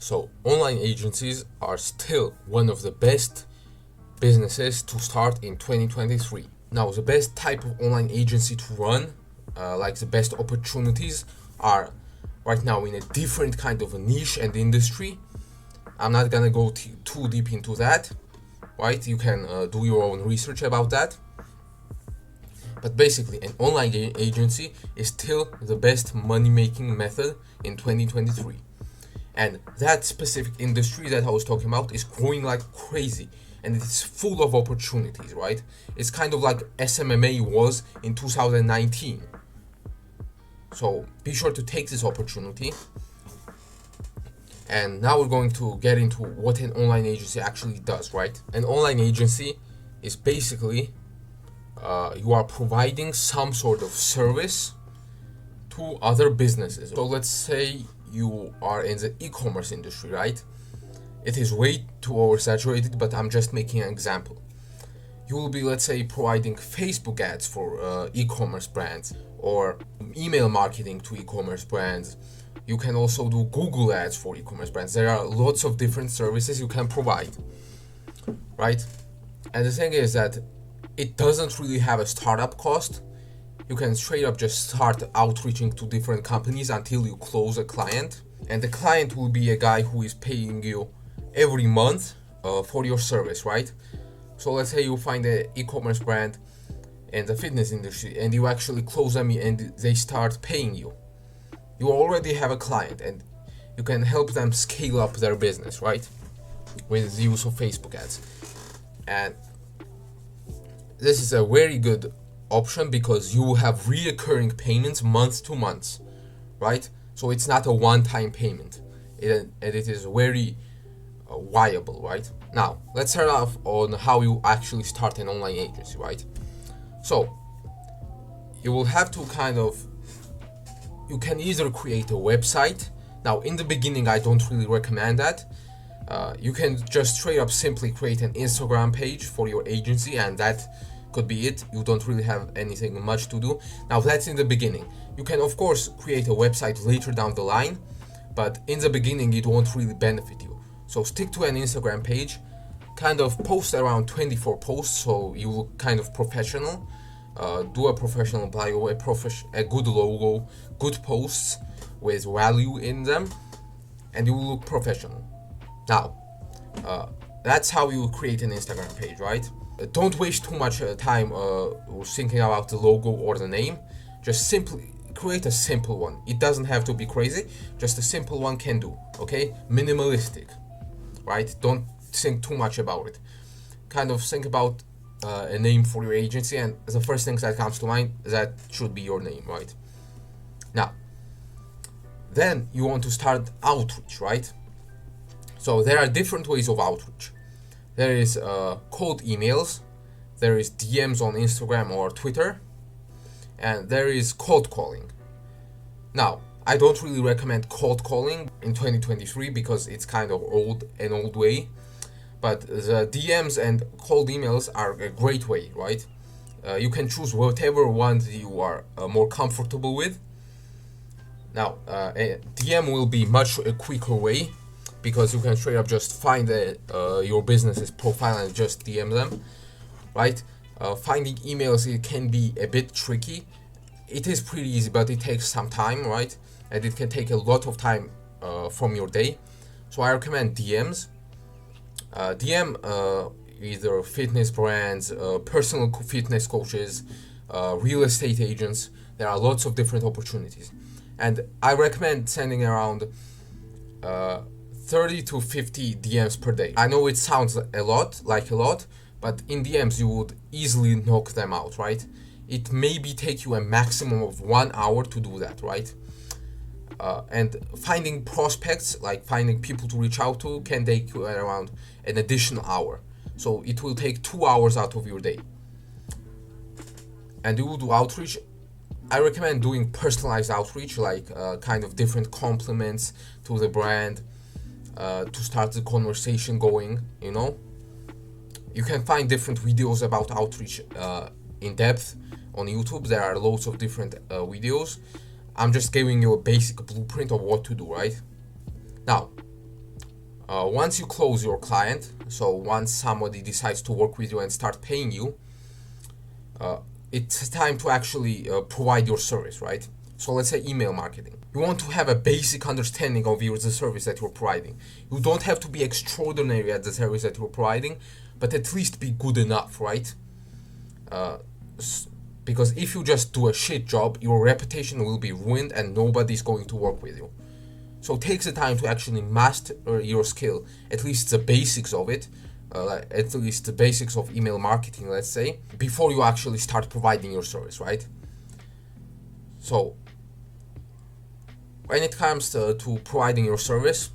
So online agencies are still one of the best businesses to start in 2023. Now, the best type of online agency to run, like the best opportunities, are right now in a different kind of a niche and industry. I'm not gonna go too deep into that, right? You can do your own research about that. But basically, an online agency is still the best money making method in 2023. And that specific industry that I was talking about is growing like crazy, and it's full of opportunities, right? It's kind of like SMMA was in 2019. So be sure to take this opportunity. And now we're going to get into what an online agency actually does, right? An online agency is basically you are providing some sort of service to other businesses. So let's say you are in the e-commerce industry, right? It is way too oversaturated, but I'm just making an example. You will be, let's say, providing Facebook ads for e-commerce brands, or email marketing to e-commerce brands. You can also do Google ads for e-commerce brands. There are lots of different services you can provide, right? And the thing is that it doesn't really have a startup cost. You can straight up just start outreaching to different companies until you close a client, and the client will be a guy who is paying you every month for your service, right? So let's say you find an e-commerce brand in the fitness industry and you actually close them and they start paying you. You already have a client and you can help them scale up their business, right? With the use of Facebook ads. And this is a very good option because you have reoccurring payments month to month, right? So it's not a one-time payment, and it is very viable, right? Now let's start off on how you actually start an online agency, right? So you will have to you can either create a website. Now in the beginning I don't really recommend that. You can just straight up simply create an Instagram page for your agency, and that could be it. You don't really have anything much to do. Now that's in the beginning. You can of course create a website later down the line, but in the beginning it won't really benefit you. So stick to an Instagram page, kind of post around 24 posts so you look kind of professional. Do a professional bio, a good logo, good posts with value in them, and you will look professional. Now, that's how you create an Instagram page, right? Don't waste too much time thinking about the logo or the name. Just simply create a simple one. It doesn't have to be crazy, just a simple one can do, okay? Minimalistic, right? Don't think too much about it. Kind of think about a name for your agency, and the first thing that comes to mind, that should be your name, right? Now, then you want to start outreach, right? So there are different ways of outreach. There is cold emails, there is DMs on Instagram or Twitter, and there is cold calling. Now, I don't really recommend cold calling in 2023 because it's kind of an old way, but the DMs and cold emails are a great way, right? You can choose whatever ones you are more comfortable with. Now, a DM will be much a quicker way because you can straight up just find your business's profile and just DM them, right? Finding emails, it can be a bit tricky. It is pretty easy, but it takes some time, right? And it can take a lot of time from your day. So I recommend DMs. DM either fitness brands, personal fitness coaches, real estate agents. There are lots of different opportunities. And I recommend sending around 30 to 50 DMs per day. I know it sounds a lot, but in DMs you would easily knock them out, right? It maybe take you a maximum of 1 hour to do that, right? And finding prospects, like finding people to reach out to, can take you around an additional hour. So it will take 2 hours out of your day. And you will do outreach. I recommend doing personalized outreach, like kind of different compliments to the brand to start the conversation going, you know. You can find different videos about outreach in depth on YouTube. There are loads of different videos. I'm just giving you a basic blueprint of what to do, right? Now, Once you close your client, so once somebody decides to work with you and start paying you, it's time to actually provide your service, right? So let's say email marketing. You want to have a basic understanding of the service that you're providing. You don't have to be extraordinary at the service that you're providing, but at least be good enough, right? Because if you just do a shit job, your reputation will be ruined and nobody's going to work with you. So take the time to actually master your skill, at least the basics of it, at least the basics of email marketing, let's say, before you actually start providing your service, right? So when it comes to providing your service,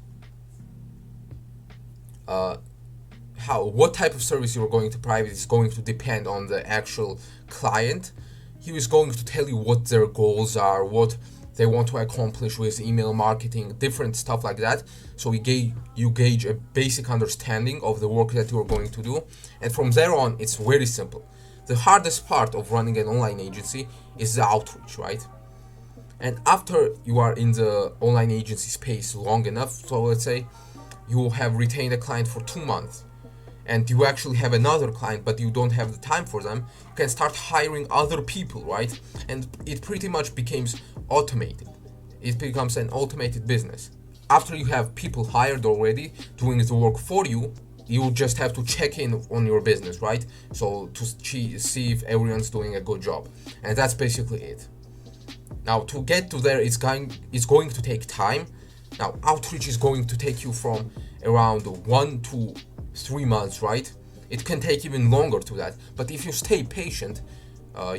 what type of service you're going to provide is going to depend on the actual client. He is going to tell you what their goals are, what they want to accomplish with email marketing, different stuff like that. So you gauge a basic understanding of the work that you're going to do, and from there on it's very simple. The hardest part of running an online agency is the outreach, right? And after you are in the online agency space long enough, so let's say you have retained a client for 2 months and you actually have another client but you don't have the time for them, you can start hiring other people, right? And it pretty much becomes automated. It becomes an automated business. After you have people hired already doing the work for you, you just have to check in on your business, right? So to see if everyone's doing a good job. And that's basically it. Now to get to there, it's going to take time. Now outreach is going to take you from around 1 to 3 months, right? It can take even longer to that, but if you stay patient,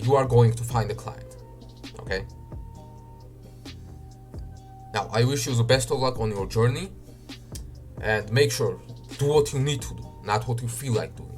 you are going to find a client. Okay? Now I wish you the best of luck on your journey, and make sure do what you need to do, not what you feel like doing.